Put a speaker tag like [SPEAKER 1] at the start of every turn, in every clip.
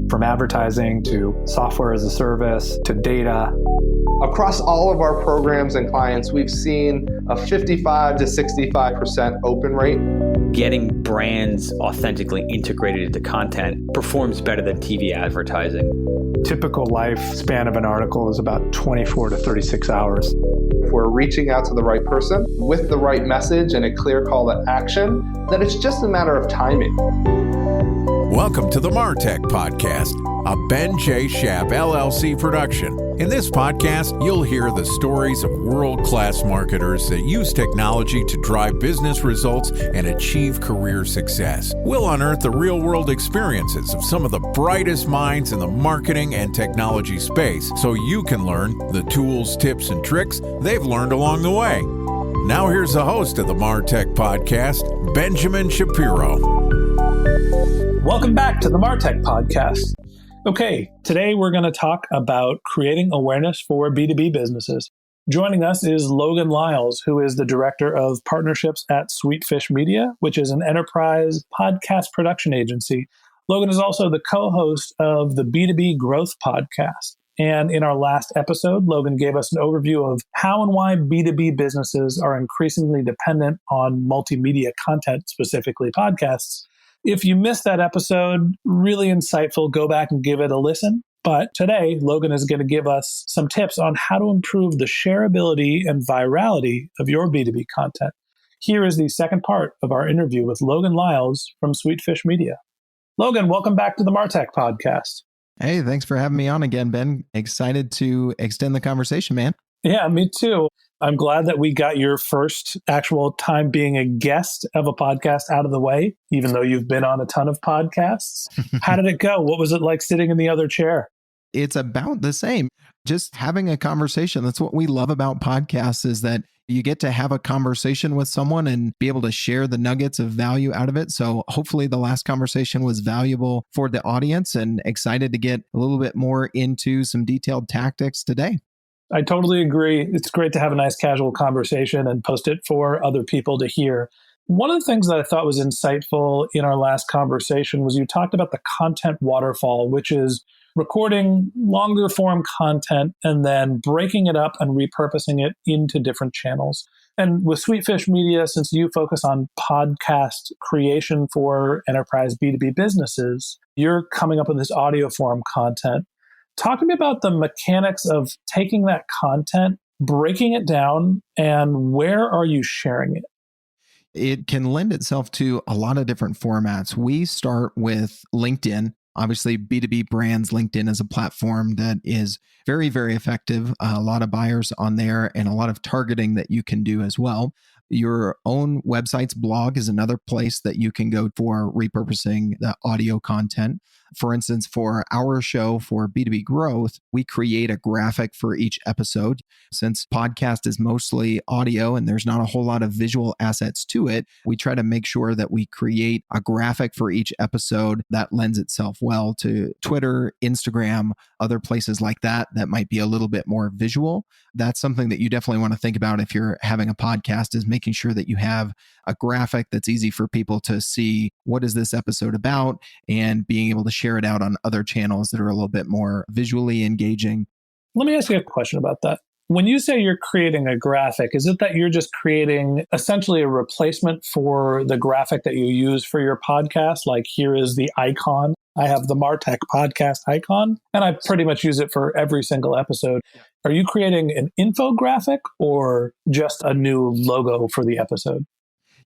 [SPEAKER 1] From advertising to software as a service to data.
[SPEAKER 2] Across all of our programs and clients, we've seen a 55 to 65% open rate.
[SPEAKER 3] Getting brands authentically integrated into content performs better than TV advertising.
[SPEAKER 1] Typical lifespan of an article is about 24 to 36 hours.
[SPEAKER 2] If we're reaching out to the right person with the right message and a clear call to action, then it's just a matter of timing.
[SPEAKER 4] Welcome to the MarTech Podcast, a Ben J. Schaap LLC production. In this podcast, you'll hear the stories of world-class marketers that use technology to drive business results and achieve career success. We'll unearth the real-world experiences of some of the brightest minds in the marketing and technology space so you can learn the tools, tips, and tricks they've learned along the way. Now here's the host of the MarTech Podcast, Benjamin Shapiro.
[SPEAKER 1] Welcome back to the MarTech Podcast. Okay, today we're going to talk about creating awareness for B2B businesses. Joining us is Logan Lyles, who is the Director of Partnerships at Sweetfish Media, which is an enterprise podcast production agency. Logan is also the co-host of the B2B Growth Podcast. And in our last episode, Logan gave us an overview of how and why B2B businesses are increasingly dependent on multimedia content, specifically podcasts. If you missed that episode, really insightful, go back and give it a listen. But today, Logan is going to give us some tips on how to improve the shareability and virality of your B2B content. Here is the second part of our interview with Logan Lyles from Sweetfish Media. Logan, welcome back to the MarTech Podcast.
[SPEAKER 5] Hey, thanks for having me on again, Ben. Excited to extend the conversation, man.
[SPEAKER 1] Yeah, me too. I'm glad that we got your first actual time being a guest of a podcast out of the way, even though you've been on a ton of podcasts. How did it go? What was it like sitting in the other chair?
[SPEAKER 5] It's about the same. Just having a conversation. That's what we love about podcasts, is that you get to have a conversation with someone and be able to share the nuggets of value out of it. So hopefully the last conversation was valuable for the audience, and excited to get a little bit more into some detailed tactics today.
[SPEAKER 1] I totally agree. It's great to have a nice casual conversation and post it for other people to hear. One of the things that I thought was insightful in our last conversation was you talked about the content waterfall, which is recording longer form content and then breaking it up and repurposing it into different channels. And with Sweetfish Media, since you focus on podcast creation for enterprise B2B businesses, you're coming up with this audio form content. Talk to me about the mechanics of taking that content, breaking it down, and where are you sharing it?
[SPEAKER 5] It can lend itself to a lot of different formats. We start with LinkedIn. Obviously, B2B brands, LinkedIn is a platform that is very, very effective. A lot of buyers on there and a lot of targeting that you can do as well. Your own website's blog is another place that you can go for repurposing the audio content. For instance, for our show for B2B Growth, we create a graphic for each episode. Since podcast is mostly audio and there's not a whole lot of visual assets to it, we try to make sure that we create a graphic for each episode that lends itself well to Twitter, Instagram, other places like that might be a little bit more visual. That's something that you definitely want to think about if you're having a podcast, is making sure that you have a graphic that's easy for people to see what is this episode about, and being able to share it out on other channels that are a little bit more visually engaging.
[SPEAKER 1] Let me ask you a question about that. When you say you're creating a graphic, is it that you're just creating essentially a replacement for the graphic that you use for your podcast? Like, here is the icon. I have the MarTech Podcast icon, and I pretty much use it for every single episode. Are you creating an infographic or just a new logo for the episode?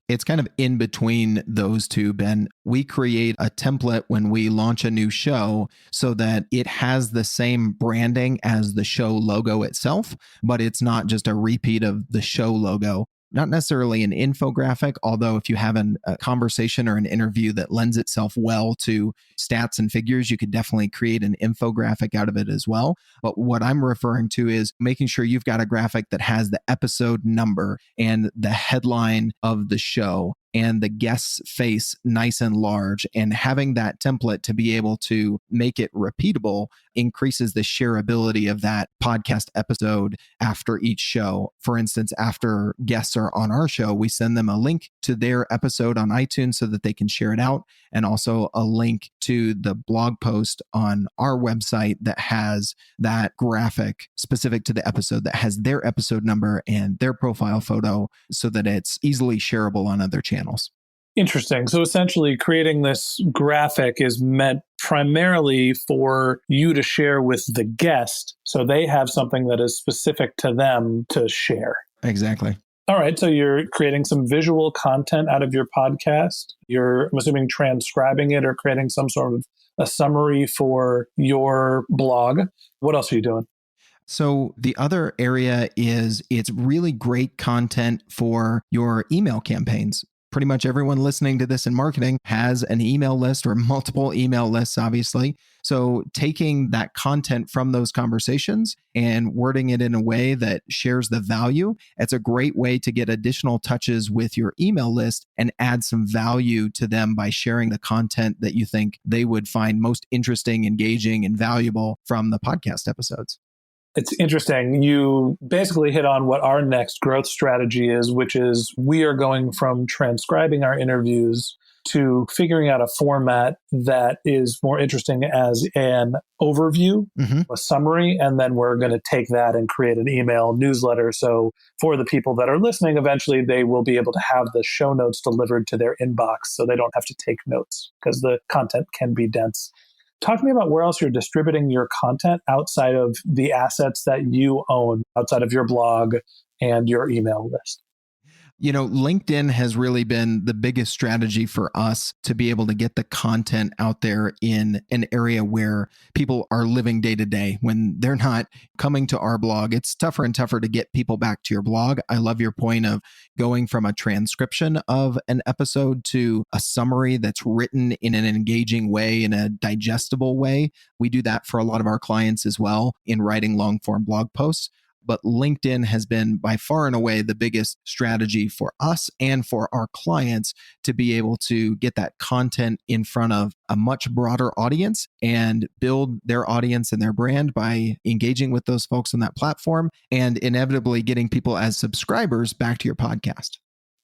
[SPEAKER 5] It's kind of in between those two, Ben. We create a template when we launch a new show so that it has the same branding as the show logo itself, but it's not just a repeat of the show logo. Not necessarily an infographic, although if you have a conversation or an interview that lends itself well to stats and figures, you could definitely create an infographic out of it as well. But what I'm referring to is making sure you've got a graphic that has the episode number and the headline of the show. and the guest's face nice and large. And having that template to be able to make it repeatable increases the shareability of that podcast episode after each show. For instance, after guests are on our show, we send them a link to their episode on iTunes so that they can share it out, and also a link to the blog post on our website that has that graphic specific to the episode that has their episode number and their profile photo so that it's easily shareable on other channels.
[SPEAKER 1] Interesting. So essentially, creating this graphic is meant primarily for you to share with the guest, so they have something that is specific to them to share.
[SPEAKER 5] Exactly.
[SPEAKER 1] All right. So you're creating some visual content out of your podcast. You're, I'm assuming, transcribing it or creating some sort of a summary for your blog. What else are you doing?
[SPEAKER 5] So the other area is it's really great content for your email campaigns. Pretty much everyone listening to this in marketing has an email list or multiple email lists, obviously. So taking that content from those conversations and wording it in a way that shares the value, it's a great way to get additional touches with your email list and add some value to them by sharing the content that you think they would find most interesting, engaging, and valuable from the podcast episodes.
[SPEAKER 1] It's interesting. You basically hit on what our next growth strategy is, which is we are going from transcribing our interviews to figuring out a format that is more interesting as an overview, a summary, and then we're going to take that and create an email newsletter. So for the people that are listening, eventually they will be able to have the show notes delivered to their inbox so they don't have to take notes because the content can be dense. Talk to me about where else you're distributing your content outside of the assets that you own, outside of your blog and your email list.
[SPEAKER 5] You know, LinkedIn has really been the biggest strategy for us to be able to get the content out there in an area where people are living day to day. When they're not coming to our blog, it's tougher and tougher to get people back to your blog. I love your point of going from a transcription of an episode to a summary that's written in an engaging way, in a digestible way. We do that for a lot of our clients as well in writing long form blog posts. But LinkedIn has been by far and away the biggest strategy for us and for our clients to be able to get that content in front of a much broader audience and build their audience and their brand by engaging with those folks on that platform and inevitably getting people as subscribers back to your podcast.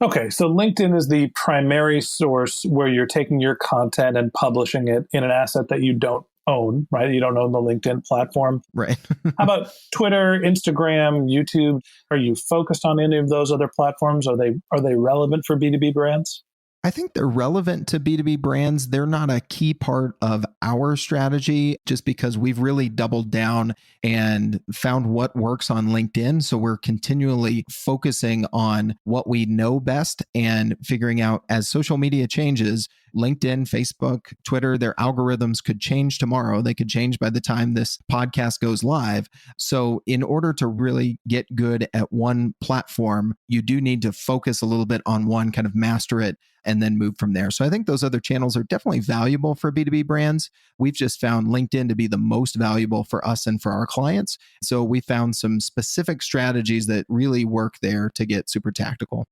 [SPEAKER 1] Okay, so LinkedIn is the primary source where you're taking your content and publishing it in an asset that you don't own, right? You don't own the LinkedIn platform.
[SPEAKER 5] Right.
[SPEAKER 1] How about Twitter, Instagram, YouTube? Are you focused on any of those other platforms? Are they relevant for B2B brands?
[SPEAKER 5] I think they're relevant to B2B brands. They're not a key part of our strategy just because we've really doubled down and found what works on LinkedIn. So we're continually focusing on what we know best and figuring out as social media changes, LinkedIn, Facebook, Twitter, their algorithms could change tomorrow. They could change by the time this podcast goes live. So in order to really get good at one platform, you do need to focus a little bit on one, kind of master it, and then move from there. So I think those other channels are definitely valuable for B2B brands. We've just found LinkedIn to be the most valuable for us and for our clients. So we found some specific strategies that really work there to get super tactical.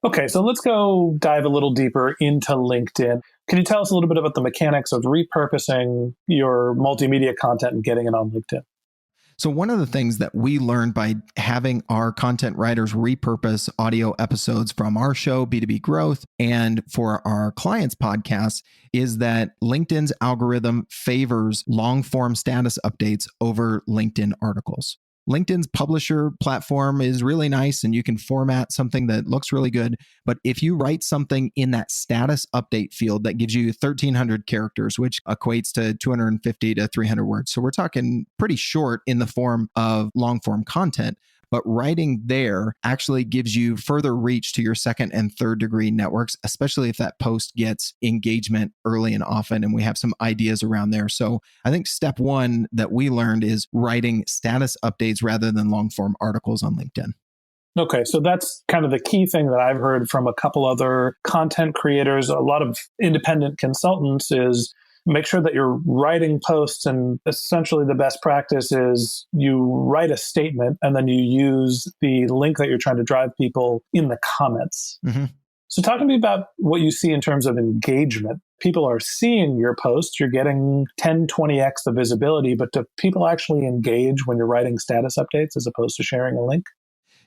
[SPEAKER 1] Okay, so let's go dive a little deeper into LinkedIn. Can you tell us a little bit about the mechanics of repurposing your multimedia content and getting it on LinkedIn?
[SPEAKER 5] So one of the things that we learned by having our content writers repurpose audio episodes from our show, B2B Growth, and for our clients' podcasts is that LinkedIn's algorithm favors long-form status updates over LinkedIn articles. LinkedIn's publisher platform is really nice and you can format something that looks really good. But if you write something in that status update field that gives you 1,300 characters, which equates to 250 to 300 words. So we're talking pretty short in the form of long form content. But writing there actually gives you further reach to your second and third degree networks, especially if that post gets engagement early and often. And we have some ideas around there. So I think step one that we learned is writing status updates rather than long form articles on LinkedIn.
[SPEAKER 1] Okay, so that's kind of the key thing that I've heard from a couple other content creators, a lot of independent consultants is make sure that you're writing posts, and essentially the best practice is you write a statement and then you use the link that you're trying to drive people in the comments. So talk to me about what you see in terms of engagement. People are seeing your posts, you're getting 10, 20x the visibility, but do people actually engage when you're writing status updates as opposed to sharing a link?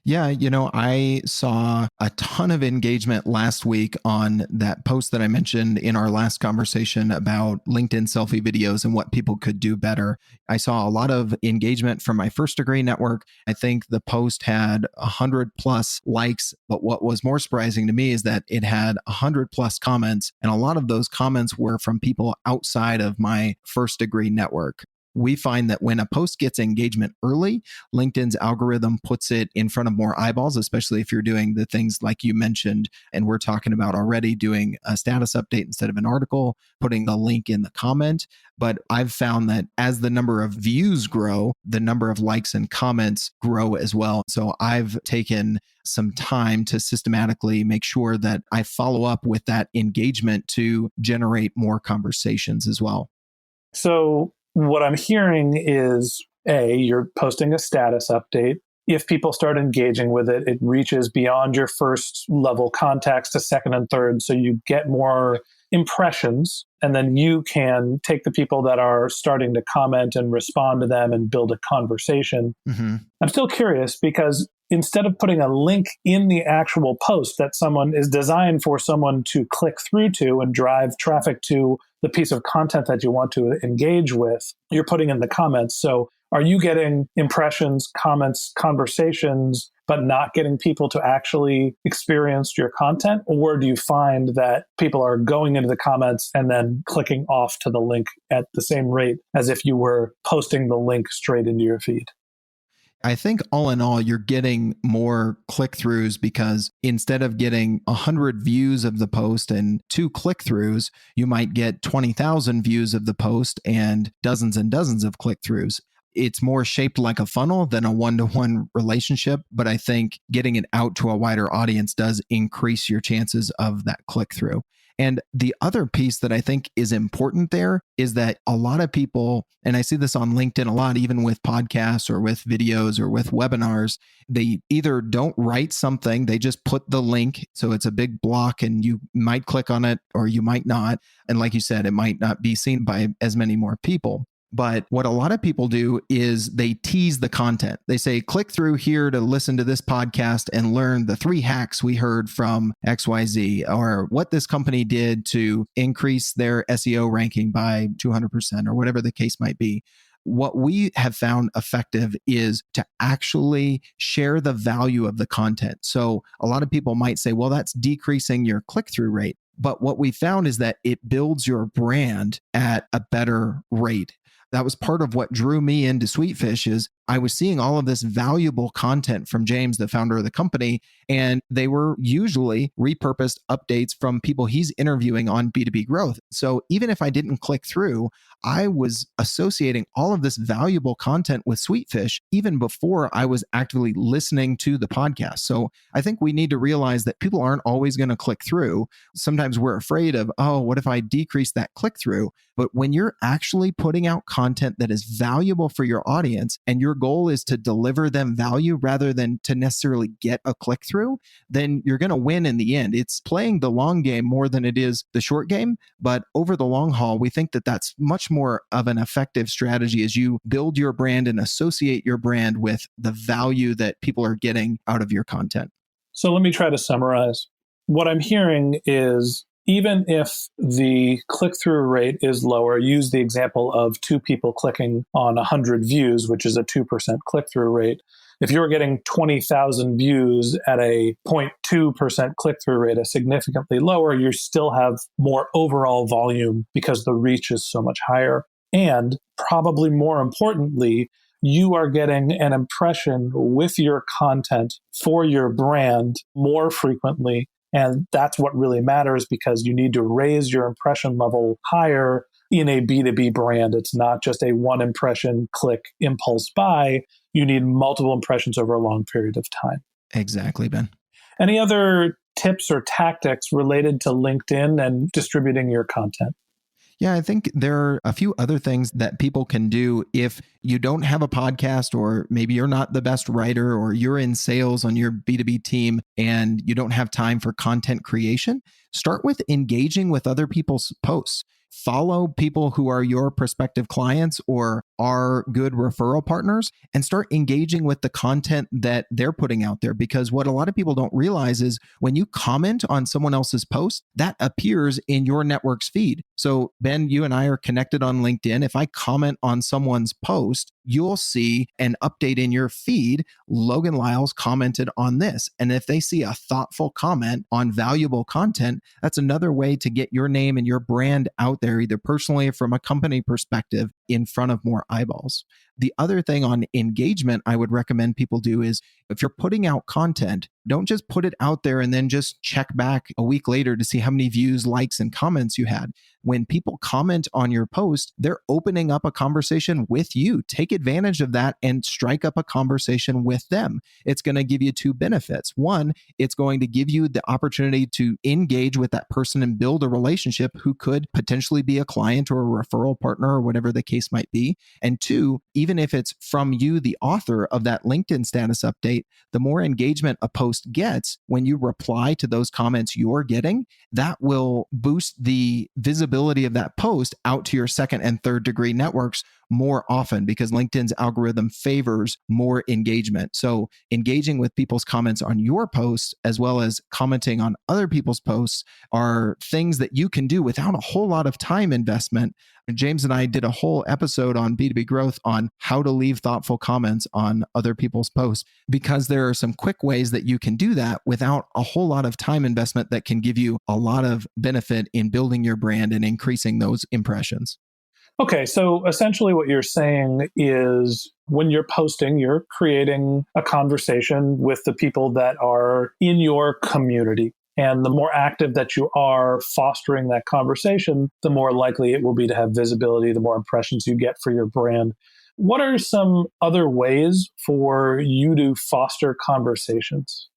[SPEAKER 5] Yeah, I saw a ton of engagement last week on that post that I mentioned in our last conversation about LinkedIn selfie videos and what people could do better. I saw a lot of engagement from my first degree network. I think the post had 100 plus likes, but what was more surprising to me is that it had 100 plus comments, and a lot of those comments were from people outside of my first degree network. We find that when a post gets engagement early, LinkedIn's algorithm puts it in front of more eyeballs, especially if you're doing the things like you mentioned, and we're talking about already, doing a status update instead of an article, putting the link in the comment. But I've found that as the number of views grow, the number of likes and comments grow as well. So I've taken some time to systematically make sure that I follow up with that engagement to generate more conversations as well.
[SPEAKER 1] So what I'm hearing is you're posting a status update. If people start engaging with it, it reaches beyond your first level contacts to second and third. So you get more impressions, and then you can take the people that are starting to comment and respond to them and build a conversation.
[SPEAKER 5] Mm-hmm.
[SPEAKER 1] I'm still curious because instead of putting a link in the actual post that someone is designed for someone to click through to and drive traffic to the piece of content that you want to engage with, you're putting in the comments. So are you getting impressions, comments, conversations, but not getting people to actually experience your content? Or do you find that people are going into the comments and then clicking off to the link at the same rate as if you were posting the link straight into your feed?
[SPEAKER 5] I think all in all, you're getting more click-throughs because instead of getting 100 views of the post and 2 click-throughs, you might get 20,000 views of the post and dozens of click-throughs. It's more shaped like a funnel than a one-to-one relationship, but I think getting it out to a wider audience does increase your chances of that click-through. And the other piece that I think is important there is that a lot of people, and I see this on LinkedIn a lot, even with podcasts or with videos or with webinars, they either don't write something, they just put the link. So it's a big block and you might click on it or you might not. And like you said, it might not be seen by as many more people. But what a lot of people do is they tease the content. They say, click through here to listen to this podcast and learn the 3 hacks we heard from XYZ, or what this company did to increase their SEO ranking by 200%, or whatever the case might be. What we have found effective is to actually share the value of the content. So a lot of people might say, well, that's decreasing your click-through rate. But what we found is that it builds your brand at a better rate. That was part of what drew me into Sweetfish. Is I was seeing all of this valuable content from James, the founder of the company, and they were usually repurposed updates from people he's interviewing on B2B growth. So even if I didn't click through, I was associating all of this valuable content with Sweetfish even before I was actively listening to the podcast. So I think we need to realize that people aren't always going to click through. Sometimes we're afraid of, oh, what if I decrease that click through? But when you're actually putting out content that is valuable for your audience and your goal is to deliver them value rather than to necessarily get a click through, then you're going to win in the end. It's playing the long game more than it is the short game. But over the long haul, we think that that's much more of an effective strategy as you build your brand and associate your brand with the value that people are getting out of your content.
[SPEAKER 1] So let me try to summarize. What I'm hearing is even if the click-through rate is lower, use the example of 2 people clicking on 100 views, which is a 2% click-through rate. If you're getting 20,000 views at a 0.2% click-through rate, a significantly lower, you still have more overall volume because the reach is so much higher. And probably more importantly, you are getting an impression with your content for your brand more frequently. And that's what really matters because you need to raise your impression level higher in a B2B brand. It's not just a one impression, click, impulse buy. You need multiple impressions over a long period of time.
[SPEAKER 5] Exactly, Ben.
[SPEAKER 1] Any other tips or tactics related to LinkedIn and distributing your content?
[SPEAKER 5] Yeah, I think there are a few other things that people can do if you don't have a podcast, or maybe you're not the best writer, or you're in sales on your B2B team and you don't have time for content creation. Start with engaging with other people's posts. Follow people who are your prospective clients or are good referral partners, and start engaging with the content that they're putting out there. Because what a lot of people don't realize is when you comment on someone else's post, that appears in your network's feed. So Ben, you and I are connected on LinkedIn. If I comment on someone's post, you'll see an update in your feed. Logan Lyles commented on this. And if they see a thoughtful comment on valuable content, that's another way to get your name and your brand out there, either personally or from a company perspective, in front of more eyeballs. The other thing on engagement I would recommend people do is, if you're putting out content, don't just put it out there and then just check back a week later to see how many views, likes, and comments you had. When people comment on your post, they're opening up a conversation with you. Take advantage of that and strike up a conversation with them. It's going to give you two benefits. One, it's going to give you the opportunity to engage with that person and build a relationship who could potentially be a client or a referral partner or whatever the case might be. And two, even if it's from you, the author of that LinkedIn status update, the more engagement a post gets when you reply to those comments you're getting, that will boost the visibility of that post out to your second and third degree networks more often, because LinkedIn's algorithm favors more engagement. So engaging with people's comments on your posts, as well as commenting on other people's posts, are things that you can do without a whole lot of time investment. James and I did a whole episode on B2B growth on how to leave thoughtful comments on other people's posts, because there are some quick ways that you can do that without a whole lot of time investment that can give you a lot of benefit in building your brand and increasing those impressions.
[SPEAKER 1] Okay, so essentially what you're saying is, when you're posting, you're creating a conversation with the people that are in your community. And the more active that you are fostering that conversation, the more likely it will be to have visibility, the more impressions you get for your brand. What are some other ways for you to foster conversations?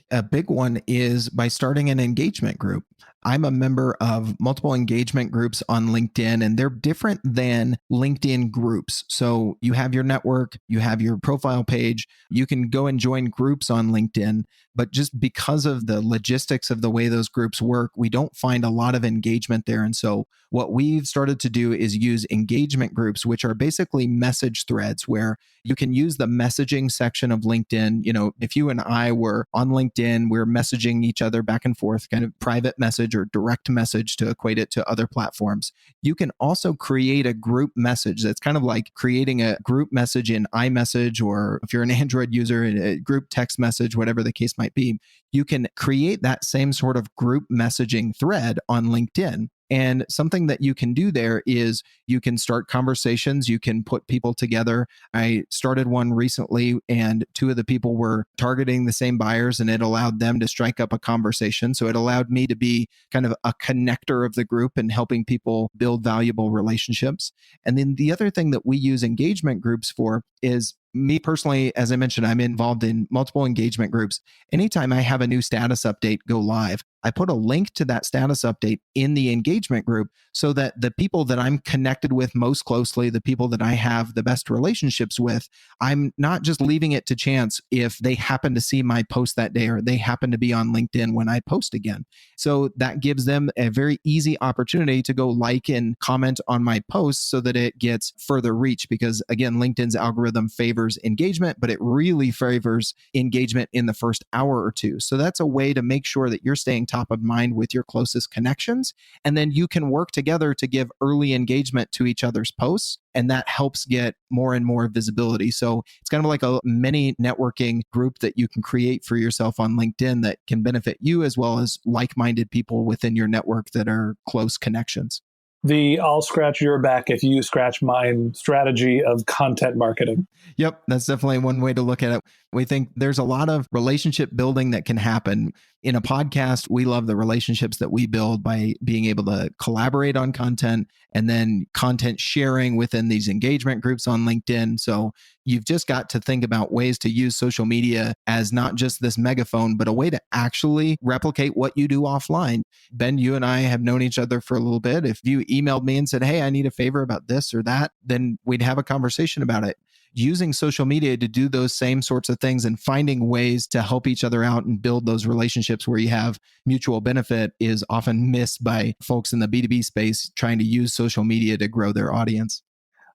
[SPEAKER 5] A big one is by starting an engagement group. I'm a member of multiple engagement groups on LinkedIn, and they're different than LinkedIn groups. So you have your network, you have your profile page, you can go and join groups on LinkedIn. But just because of the logistics of the way those groups work, we don't find a lot of engagement there. And so what we've started to do is use engagement groups, which are basically message threads where you can use the messaging section of LinkedIn. You know, if you and I were on LinkedIn, we're messaging each other back and forth, kind of private message or direct message to equate it to other platforms. You can also create a group message that's kind of like creating a group message in iMessage, or if you're an Android user, a group text message, whatever the case might be. You can create that same sort of group messaging thread on LinkedIn. And something that you can do there is you can start conversations, you can put people together. I started one recently, and two of the people were targeting the same buyers, and it allowed them to strike up a conversation. So it allowed me to be kind of a connector of the group and helping people build valuable relationships. And then the other thing that we use engagement groups for is, me personally, as I mentioned, I'm involved in multiple engagement groups. Anytime I have a new status update go live, I put a link to that status update in the engagement group so that the people that I'm connected with most closely, the people that I have the best relationships with, I'm not just leaving it to chance if they happen to see my post that day or they happen to be on LinkedIn when I post again. So that gives them a very easy opportunity to go like and comment on my posts so that it gets further reach, because again, LinkedIn's algorithm favors engagement, but it really favors engagement in the first hour or two. So that's a way to make sure that you're staying top of mind with your closest connections. And then you can work together to give early engagement to each other's posts. And that helps get more and more visibility. So it's kind of like a mini networking group that you can create for yourself on LinkedIn that can benefit you as well as like-minded people within your network that are close connections.
[SPEAKER 1] The I'll scratch your back if you scratch mine strategy of content marketing.
[SPEAKER 5] Yep, that's definitely one way to look at it. We think there's a lot of relationship building that can happen. In a podcast, we love the relationships that we build by being able to collaborate on content and then content sharing within these engagement groups on LinkedIn. So you've just got to think about ways to use social media as not just this megaphone, but a way to actually replicate what you do offline. Ben, you and I have known each other for a little bit. If you emailed me and said, hey, I need a favor about this or that, then we'd have a conversation about it. Using social media to do those same sorts of things and finding ways to help each other out and build those relationships where you have mutual benefit is often missed by folks in the B2B space trying to use social media to grow their audience.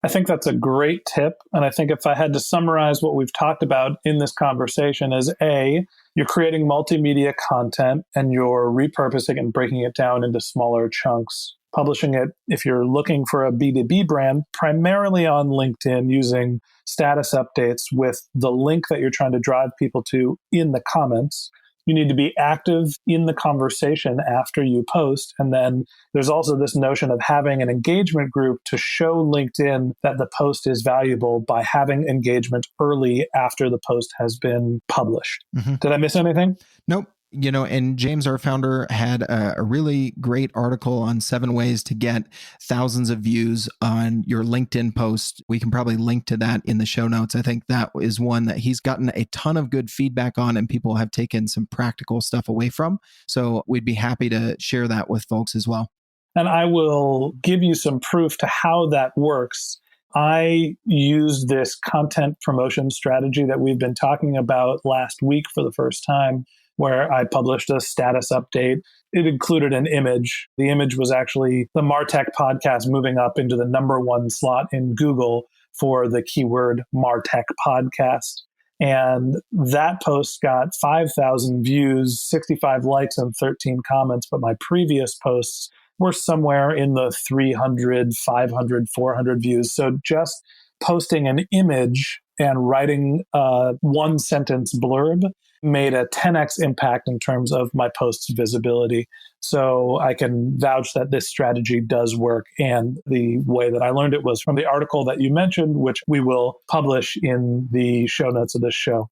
[SPEAKER 1] I think that's a great tip. And I think if I had to summarize what we've talked about in this conversation is A, you're creating multimedia content and you're repurposing and breaking it down into smaller chunks. Publishing it, if you're looking for a B2B brand, primarily on LinkedIn using status updates with the link that you're trying to drive people to in the comments. You need to be active in the conversation after you post. And then there's also this notion of having an engagement group to show LinkedIn that the post is valuable by having engagement early after the post has been published. Mm-hmm. Did I miss anything?
[SPEAKER 5] Nope. And James, our founder, had a really great article on 7 ways to get thousands of views on your LinkedIn post. We can probably link to that in the show notes. I think that is one that he's gotten a ton of good feedback on and people have taken some practical stuff away from. So we'd be happy to share that with folks as well.
[SPEAKER 1] And I will give you some proof to how that works. I used this content promotion strategy that we've been talking about last week for the first time, where I published a status update. It included an image. The image was actually the MarTech podcast moving up into the #1 slot in Google for the keyword MarTech podcast. And that post got 5,000 views, 65 likes, and 13 comments. But my previous posts were somewhere in the 300, 500, 400 views. So just posting an image and writing a 1-sentence blurb made a 10x impact in terms of my post's visibility. So I can vouch that this strategy does work. And the way that I learned it was from the article that you mentioned, which we will publish in the show notes of this show.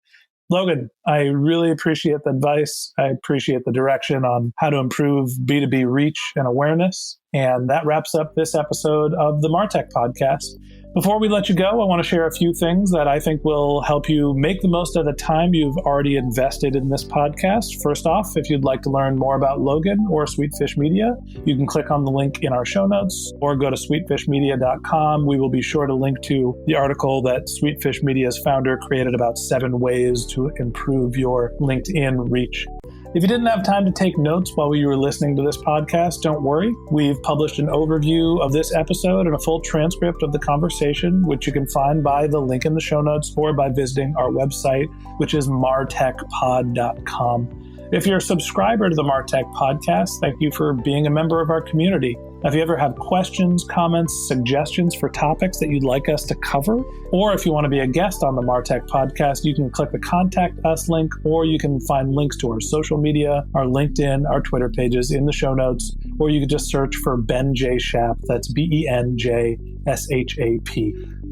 [SPEAKER 1] Logan, I really appreciate the advice. I appreciate the direction on how to improve B2B reach and awareness. And that wraps up this episode of the MarTech podcast. Before we let you go, I want to share a few things that I think will help you make the most of the time you've already invested in this podcast. First off, if you'd like to learn more about Logan or Sweetfish Media, you can click on the link in our show notes or go to sweetfishmedia.com. We will be sure to link to the article that Sweetfish Media's founder created about 7 ways to improve your LinkedIn reach. If you didn't have time to take notes while you were listening to this podcast, don't worry. We've published an overview of this episode and a full transcript of the conversation, which you can find by the link in the show notes or by visiting our website, which is martechpod.com. If you're a subscriber to the MarTech podcast, thank you for being a member of our community. If you ever have questions, comments, suggestions for topics that you'd like us to cover, or if you want to be a guest on the MarTech podcast, you can click the Contact Us link, or you can find links to our social media, our LinkedIn, our Twitter pages in the show notes, or you can just search for Ben J. Shap. That's BenJShap.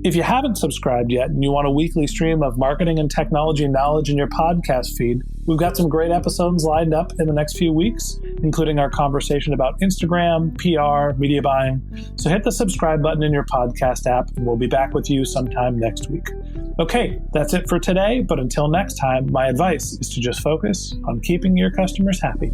[SPEAKER 1] If you haven't subscribed yet and you want a weekly stream of marketing and technology knowledge in your podcast feed, we've got some great episodes lined up in the next few weeks, including our conversation about Instagram, PR, media buying. So hit the subscribe button in your podcast app and we'll be back with you sometime next week. Okay, that's it for today. But until next time, my advice is to just focus on keeping your customers happy.